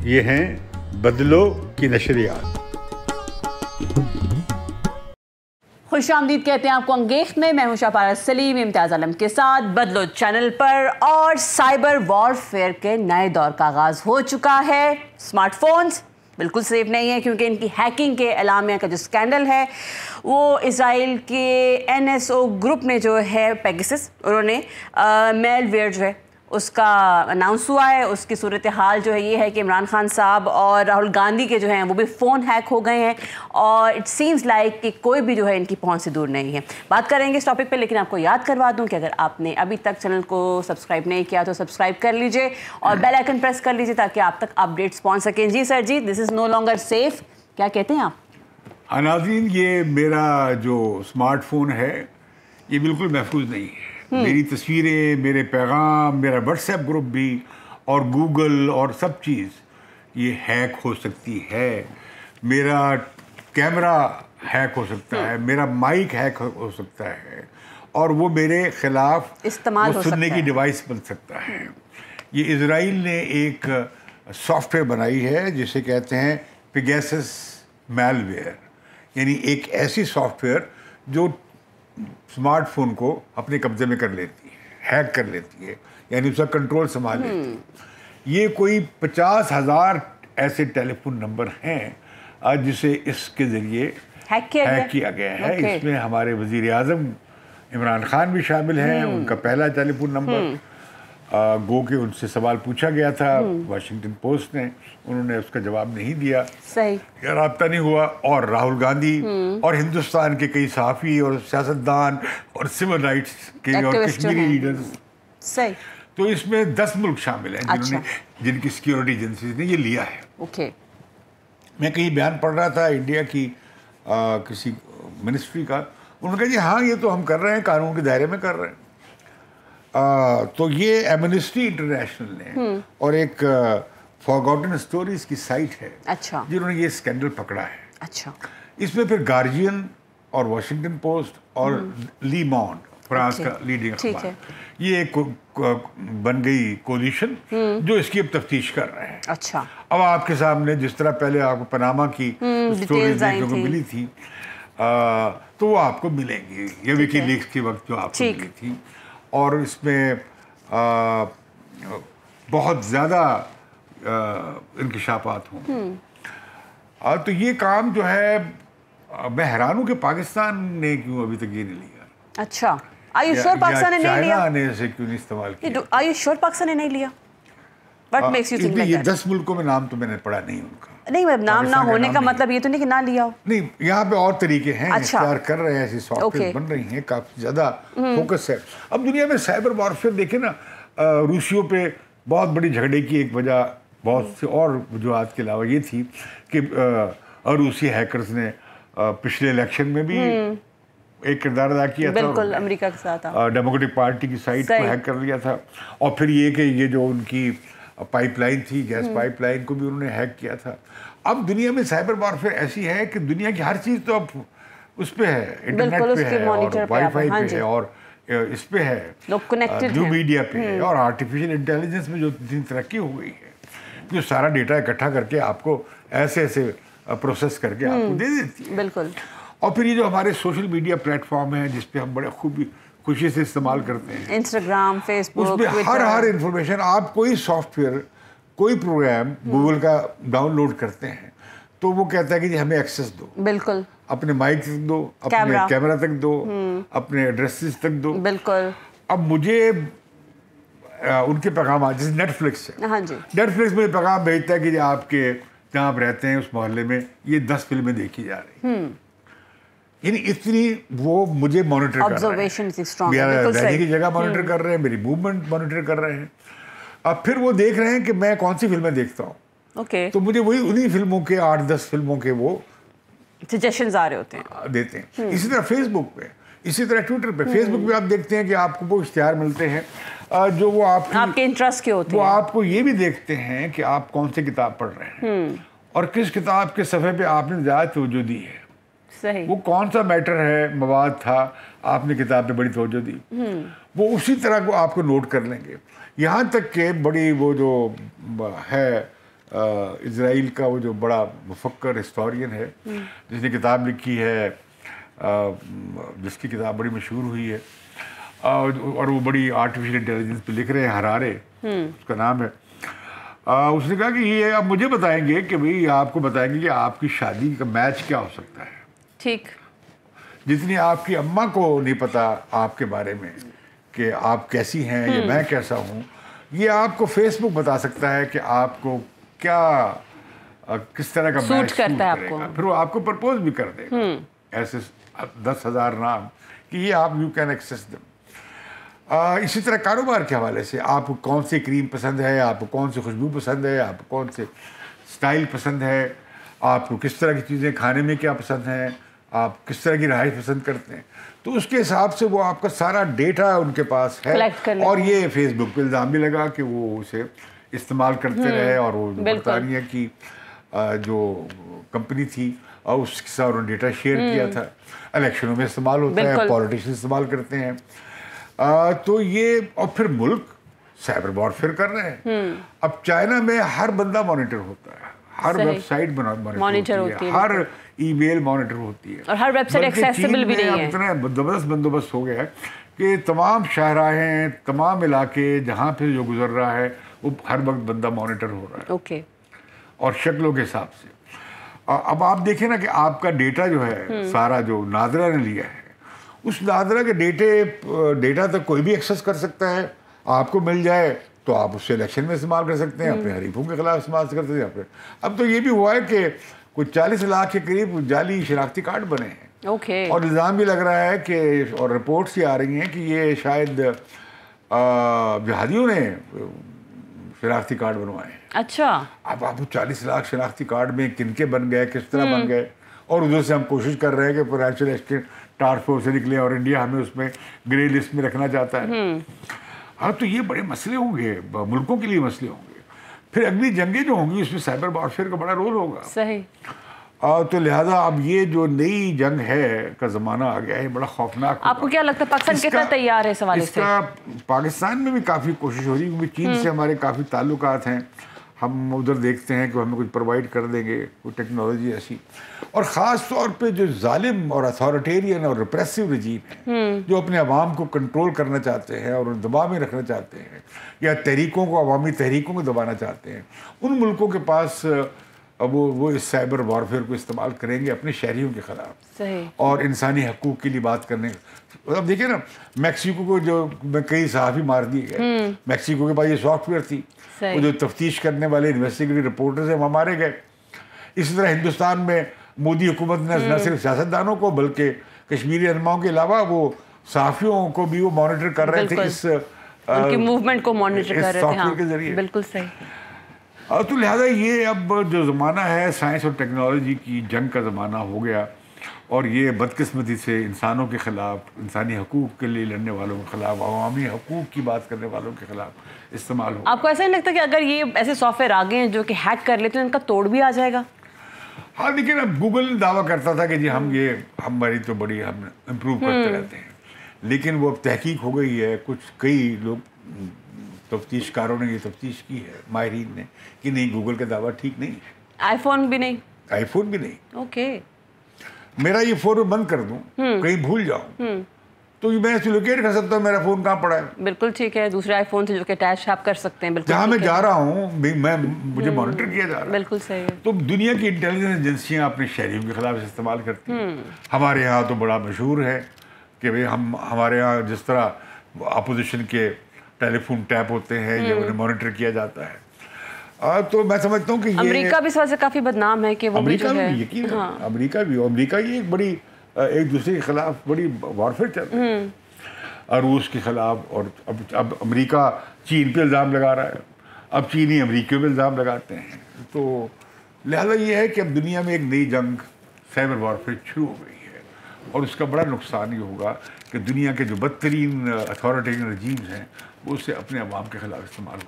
ये हैं बदलो की नशरियात। खुशामदीद कहते हैं आपको अंगेख्त में। मैं हूं शाहपारा सलीम इम्तियाज़ आलम के साथ बदलो चैनल पर। और साइबर वॉरफेयर के नए दौर का आगाज़ हो चुका है। स्मार्टफोन्स बिल्कुल सेफ नहीं है क्योंकि इनकी हैकिंग के एलामिया का जो स्कैंडल है वो इज़राइल के NSO ग्रुप ने जो है पेगासस उन्होंने मेलवेयर जो है उसका अनाउंस हुआ है। उसकी सूरत हाल जो है ये है कि इमरान खान साहब और राहुल गांधी के जो हैं वो भी फ़ोन हैक हो गए हैं और इट सीम्स लाइक कि कोई भी जो है इनकी पहुंच से दूर नहीं है। बात करेंगे इस टॉपिक पे, लेकिन आपको याद करवा दूं कि अगर आपने अभी तक चैनल को सब्सक्राइब नहीं किया तो सब्सक्राइब कर लीजिए और बेल आइकन प्रेस कर लीजिए ताकि आप तक अपडेट्स पहुँच सकें। जी सर जी, this is no longer safe, क्या कहते हैं आप? नाज़रीन, ये मेरा जो स्मार्टफोन है ये बिल्कुल महफूज नहीं है। मेरी तस्वीरें, मेरे पैगाम, मेरा व्हाट्सएप ग्रुप भी और गूगल और सब चीज़ ये हैक हो सकती है। मेरा कैमरा हैक हो सकता है, मेरा माइक हैक हो सकता है और वो मेरे खिलाफ इस्तेमाल हो सुनने सकता की है। डिवाइस बन सकता है। ये इजराइल ने एक सॉफ्टवेयर बनाई है जिसे कहते हैं पेगासस मैलवेयर, यानी एक ऐसी सॉफ्टवेयर जो स्मार्टफोन को अपने कब्जे में कर लेती है, हैक कर लेती है, यानी उसका कंट्रोल संभाल लेती है। ये कोई 50,000 ऐसे टेलीफोन नंबर हैं जिसे इसके ज़रिए हैक किया गया है। इसमें हमारे वज़ीर आज़म इमरान खान भी शामिल हैं। उनका पहला टेलीफोन नंबर गो के उनसे सवाल पूछा गया था वाशिंगटन पोस्ट ने, उन्होंने उसका जवाब नहीं दिया, सही राब्ता नहीं हुआ। और राहुल गांधी और हिंदुस्तान के कई सहाफ़ी और सियासतदान और सिविल राइट्स के और कश्मीरी लीडर्स, सही, तो इसमें 10 मुल्क शामिल हैं जिन्होंने जिनकी सिक्योरिटी एजेंसीज ने ये लिया है। ओके। मैं कहीं बयान पढ़ रहा था इंडिया की किसी मिनिस्ट्री का, उन्होंने कहा जी हाँ ये तो हम कर रहे हैं, कानून के दायरे में कर रहे हैं। तो ये एमनेस्टी इंटरनेशनल ने और एक फॉरगॉटन स्टोरीज की साइट है, अच्छा, जिन्होंने ये स्कैंडल पकड़ा है। अच्छा, इसमें फिर गार्जियन और वॉशिंगटन पोस्ट और ली मॉन्ड, फ्रांस का लीडिंग अखबार, ये एक बन गई कोलिशन जो इसकी अब तफ्तीश कर रहे हैं। अच्छा, अब आपके सामने जिस तरह पहले आपको पनामा की स्टोरीज देखने को मिली थी तो वो आपको मिलेंगी, ये विकीलीक्स के वक्त जो आपको मिली थी। और इसमें बहुत ज़्यादा इंकशाफात हों। तो ये काम जो है मैं हैरान हूँ कि पाकिस्तान ने क्यों अभी तक ये नहीं लिया। अच्छा, आयुष्योर पाकिस्तान ने नहीं लिया, चाइना ने इसे क्यों नहीं इस्तेमाल किया? आयुष्योर पाकिस्तान ने नहीं लिया। What makes you think like ये that? 10 मुल्कों में नाम तो मैंने पढ़ा नहीं उनका। नहीं, नाम ना होने का मतलब ये तो नहीं कि ना लिया हो। नहीं, यहाँ पे और तरीके हैं, अच्छा, इख्तियार कर रहे हैं, ऐसी सॉफ्टवेयर बन रही हैं, काफ़ी ज़्यादा फोकस है। अब दुनिया में साइबर वॉरफेयर देखें ना, रूसियों पे बहुत बड़ी झगड़े की एक वजह बहुत से और वजूहात के अलावा ये थी कि रूसी हैकर्स ने पिछले इलेक्शन में भी एक किरदार अदा किया था, बिल्कुल अमेरिका के साथ डेमोक्रेटिक पार्टी की साइट को हैक कर लिया था। और फिर ये कि ये जो उनकी पाइपलाइन थी, गैस पाइपलाइन को भी उन्होंने हैक किया था। अब दुनिया में साइबर वॉरफेयर ऐसी है कि दुनिया की हर चीज़ तो अब उस पे है, इंटरनेट पे है और वाईफाई पे है और इस पे है, न्यू मीडिया पे है और आर्टिफिशियल इंटेलिजेंस में जो इतनी तरक्की हो गई है, जो सारा डेटा इकट्ठा करके आपको ऐसे ऐसे प्रोसेस करके आपको दे देती है। बिल्कुल। और फिर ये जो हमारे सोशल मीडिया प्लेटफॉर्म है जिस पे हम बड़े खुशी से इस्तेमाल करते हैं, इंस्टाग्राम, फेसबुक, उसमें हर इंफॉर्मेशन, आप कोई सॉफ्टवेयर, कोई प्रोग्राम गूगल का डाउनलोड करते हैं तो वो कहता है कि जी हमें एक्सेस दो, बिल्कुल, अपने माइक तक दो, अपने कैमरा तक दो, अपने एड्रेसेस तक दो। बिल्कुल। अब मुझे उनके पैगाम, जैसे नेटफ्लिक्स है, हाँ जी, नेटफ्लिक्स में पैगाम भेजता है कि आपके जहाँ आप रहते हैं उस मोहल्ले में ये 10 फिल्में देखी जा रही हैं, यानी इतनी वो मुझे मॉनिटर कर रहे हैं, मेरा रहने की जगह मॉनिटर कर रहे हैं, मेरी मूवमेंट मॉनिटर कर रहे हैं। अब फिर वो देख रहे हैं कि मैं कौन सी फिल्में देखता हूँ, तो मुझे वही उन्हीं फिल्मों के 8-10 फिल्मों के वो सजेशंस आ रहे होते हैं, देते हैं। इसी तरह फेसबुक पे, इसी तरह ट्विटर पे, फेसबुक पे आप देखते हैं कि आपको वो इश्तिहार मिलते हैं जो वो आपके इंटरेस्ट के होते हैं। वो आपको ये भी देखते हैं कि आप कौन सी किताब पढ़ रहे हैं और किस किताब के सफ़े पे आपने ज़्यादा तवज्जो दी है, सही, वो कौन सा मैटर है, मवाद था, आपने किताब पे बड़ी तवज्जो दी, वो उसी तरह को आपको नोट कर लेंगे। यहाँ तक कि बड़ी वो जो है इज़राइल का वो जो बड़ा मुफक्कर हिस्टोरियन है जिसने किताब लिखी है, जिसकी किताब बड़ी मशहूर हुई है और वो बड़ी आर्टिफिशियल इंटेलिजेंस पे लिख रहे हैं, हरारे उसका नाम है। उसने कहा कि ये आप मुझे बताएंगे कि भाई आपको बताएंगे कि आपकी शादी का मैच क्या हो सकता है। ठीक। जितनी आपकी अम्मा को नहीं पता आपके बारे में कि आप कैसी हैं या मैं कैसा हूँ, ये आपको फेसबुक बता सकता है कि आपको क्या किस तरह का मैच करता है आपको। फिर वो आपको प्रपोज भी कर देगा। ऐसे 10,000 नाम कि ये आप यू कैन एक्सेस देम। इसी तरह कारोबार के हवाले से आपको कौन सी क्रीम पसंद है, आपको कौन सी खुशबू पसंद है, आपको कौन से स्टाइल पसंद है, आपको किस तरह की चीज़ें खाने में क्या पसंद है, आप किस तरह की रहाइश पसंद करते हैं, तो उसके हिसाब से वो आपका सारा डेटा उनके पास है। और ये फेसबुक पे इल्ज़ाम भी लगा कि वो उसे इस्तेमाल करते रहे और वो बरतानिया की जो कंपनी थी और उसके साथ उन्होंने डेटा शेयर किया था। इलेक्शनों में इस्तेमाल होता है, पॉलिटिशियन इस्तेमाल करते हैं। तो ये और फिर मुल्क साइबर वॉरफेयर कर रहे हैं। अब चाइना में हर बंदा मॉनिटर होता है, हर वेबसाइट मॉनिटर होती है, हर ईमेल मॉनिटर होती है और हर वेबसाइट एक्सेसिबल भी नहीं है। इतना जबरदस्त बंदोबस्त हो गया है कि तमाम शाहराहें, तमाम इलाके जहाँ पे जो गुजर रहा है वो हर वक्त बंदा मॉनिटर हो रहा है। ओके। और शक्लों के हिसाब से अब आप देखें ना कि आपका डेटा जो है सारा जो नादरा ने लिया है, उस नादरा के डेटा तक कोई भी एक्सेस कर सकता है। आपको मिल जाए तो आप उससे इलेक्शन में इस्तेमाल कर सकते हैं, अपने हरीफों के खिलाफ इस्तेमाल कर सकते हैं। अब तो ये भी हुआ है कि कुछ 40 लाख के करीब जाली शनाख्ती कार्ड बने हैं। ओके। और इल्ज़ाम भी लग रहा है कि और रिपोर्ट्स ये आ रही हैं कि ये शायद जिहादियों ने शनाख्ती कार्ड बनवाए। अच्छा। अब आप 40 लाख शनाख्ती कार्ड में किनके बन गए, किस तरह बन गए, और उधर से हम कोशिश कर रहे हैं कि फाइनेंशियल एक्सचेंज टास्क फोर्स से निकले और इंडिया हमें उसमें ग्रे लिस्ट में रखना चाहता है। हाँ, तो ये बड़े मसले होंगे, मुल्कों के लिए मसले होंगे। फिर अगली जंगें जो होंगी उसमें साइबर वॉरफेयर का बड़ा रोल होगा। सही। तो लिहाजा अब ये जो नई जंग है का ज़माना आ गया है, बड़ा खौफनाक। आपको क्या लगता है पाकिस्तान कितना तैयार है इस हवाले से? पाकिस्तान में भी काफ़ी कोशिश हो रही है, क्योंकि चीन से हमारे काफ़ी ताल्लुकात हैं। हम उधर देखते हैं कि हमें कुछ प्रोवाइड कर देंगे, कोई टेक्नोलॉजी ऐसी। और ख़ास तौर पे जो जालिम और अथॉरिटेरियन और रिप्रेसिव रजीम है, जो अपने अवाम को कंट्रोल करना चाहते हैं और उन दबाव में रखना चाहते हैं, या तहरीकों को, अवामी तहरीकों को दबाना चाहते हैं, उन मुल्कों के पास वो इस साइबर वॉरफेयर को इस्तेमाल करेंगे अपने शहरियों के ख़िलाफ़ और इंसानी हकूक़ के लिए बात करने। अब देखिए ना, मैक्सिको को जो कई सहाफ़ी मार दिए गए, मैक्सिको के पास ये सॉफ्टवेयर थी, वो जो तफ्तीश करने वाले इन्वेस्टिगेटिव रिपोर्टर्स हैं वहाँ मारे गए। इसी तरह हिंदुस्तान में मोदी हुकूमत ने न सिर्फ सियासतदानों को बल्कि कश्मीरी रहनुमाओं के अलावा वो सहाफ़ियों को भी वो मॉनिटर कर रहे थे, इस उनकी मूवमेंट को मॉनिटर कर रहे थे सॉफ्टवेयर के जरिए। बिल्कुल सही। तो लिहाजा ये अब जो ज़माना है साइंस और टेक्नोलॉजी की जंग का ज़माना हो गया, और ये बदकिस्मती से इंसानों के ख़िलाफ़, इंसानी हकूक़ के लिए लड़ने वालों के ख़िलाफ़, अवामी हकूक़ की बात करने वालों के ख़िलाफ़ इस्तेमाल हो। आपको ऐसा नहीं लगता कि अगर ये ऐसे सॉफ्टवेयर आ गए हैं जो कि हैक कर लेते हैं, इनका तोड़ भी आ जाएगा? हाँ, लेकिन अब गूगल दावा करता था कि जी हमारी तो बड़ी हम इम्प्रूव करते रहते हैं, लेकिन वो अब तहकीक हो गई है। कई लोग तफ्तीशकारों ने ये तफ्तीश की है, माहिरीन ने, कि नहीं, गूगल का दावा ठीक नहीं है। आईफोन भी नहीं? आईफोन भी नहीं। ओके। मेरा ये फ़ोन बंद कर दूं, कहीं भूल जाऊं, तो मैं इसे लोकेट कर सकता हूँ मेरा फ़ोन कहाँ पड़ा है। बिल्कुल ठीक है, दूसरे आईफोन से जो कि अटैच आप कर सकते हैं। बिल्कुल जहाँ मैं जा रहा हूँ मुझे मॉनिटर किया जा रहा है। बिल्कुल सही है। तो दुनिया की इंटेलिजेंस एजेंसियाँ अपने शहरियों के खिलाफ इस्तेमाल करती हैं। हमारे यहाँ तो बड़ा मशहूर है कि भाई हमारे यहाँ जिस तरह अपोजिशन के टेलीफोन टैप होते हैं, ये उन्हें मॉनिटर किया जाता है। तो मैं समझता हूँ कि अमेरिका भी इस वजह से काफ़ी बदनाम है कि वो अमेरिका भी यकीन है। अमेरिका ये एक बड़ी एक दूसरे के खिलाफ बड़ी वॉरफेयर चल रही है, और रूस के खिलाफ। और अब अमेरिका चीन पे इल्ज़ाम लगा रहा है, अब चीनी अमेरिकियों पे इल्ज़ाम लगाते हैं। तो लिहाजा ये है कि अब दुनिया में एक नई जंग साइबर वॉरफेयर शुरू हो गई है, और उसका बड़ा नुकसान ये होगा कि दुनिया के जो बदतरीन अथॉरिटेरियन रजीम्स हैं वो उससे अपने अवाम के खिलाफ इस्तेमाल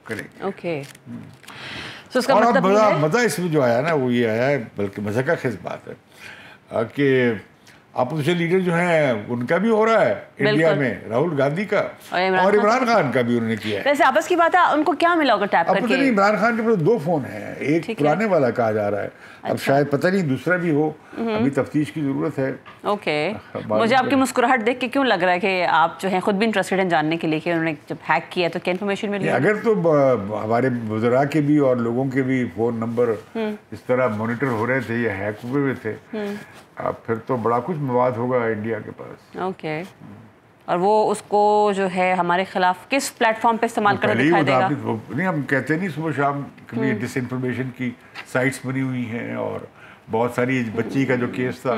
करेंगे। ओके। तो उसका और मतलब मज़ा इसमें जो आया ना वो ये आया है, बल्कि मज़े का खेज बात है कि अपोजिशन लीडर जो हैं उनका भी हो रहा है इंडिया में, राहुल गांधी का और इमरान खान का भी उन्होंने किया है। वैसे आपस की बात है, उनको क्या मिला होगा टैप करके? पता नहीं, इमरान खान के पास 2 फोन हैं, एक पुराने वाला कहा जा रहा है, अब शायद पता नहीं दूसरा भी हो, अभी तफ्तीश की जरूरत है। ओके, मुझे आपकी मुस्कुराहट देख के क्यों लग रहा है कि आप जो हैं खुद भी इंटरेस्टेड हैं जानने के लिए कि उन्होंने जब हैक किया तो क्या इन्फॉर्मेशन मिली? अगर तो हमारे वज़रा के भी और लोगों के भी फ़ोन नंबर इस तरह मॉनिटर हो रहे थे या हैक हुए हुए थे, फिर तो बड़ा कुछ मवाद होगा इंडिया के पास। ओके, और वो उसको जो है हमारे खिलाफ किस प्लेटफॉर्म पे इस्तेमाल कर दिखाई देगा? नहीं, हम कहते नहीं सुबह शाम कभी डिसइंफॉर्मेशन की साइट्स बनी हुई हैं, और बहुत सारी बच्ची का जो केस था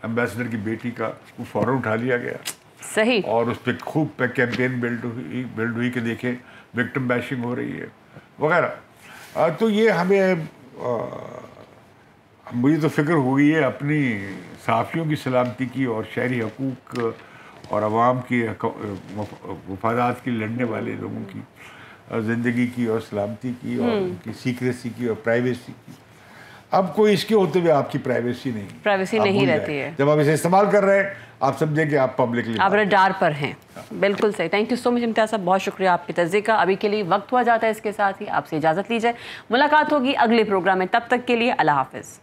एम्बेसडर की बेटी का, वो फौरन उठा लिया गया। सही, और उस पर खूब कैंपेन बिल्ड हुई कि देखें विक्टिम बैशिंग हो रही है वगैरह। तो ये हमें मुझे तो फिक्र हो गई है अपनी सहाफ़ियों की सलामती की और शहरी हकूक़ और आवाम की वफादात के लड़ने वाले लोगों की ज़िंदगी की और सलामती की और उनकी सीक्रेसी की और प्राइवेसी की। अब कोई इसके होते हुए आपकी प्राइवेसी नहीं रहती है। जब आप इसे इस्तेमाल कर रहे हैं, आप समझें कि आप पब्लिकली आप रडार पर हैं। बिल्कुल सही। थैंक यू सो मच इम्तियाज़ साहब, बहुत शुक्रिया आपके तज़किरे का। अभी के लिए वक्त हुआ जाता है, इसके साथ ही आपसे इजाज़त लीजिए। मुलाकात होगी अगले प्रोग्राम में, तब तक के लिए अल्लाह हाफ़िज़।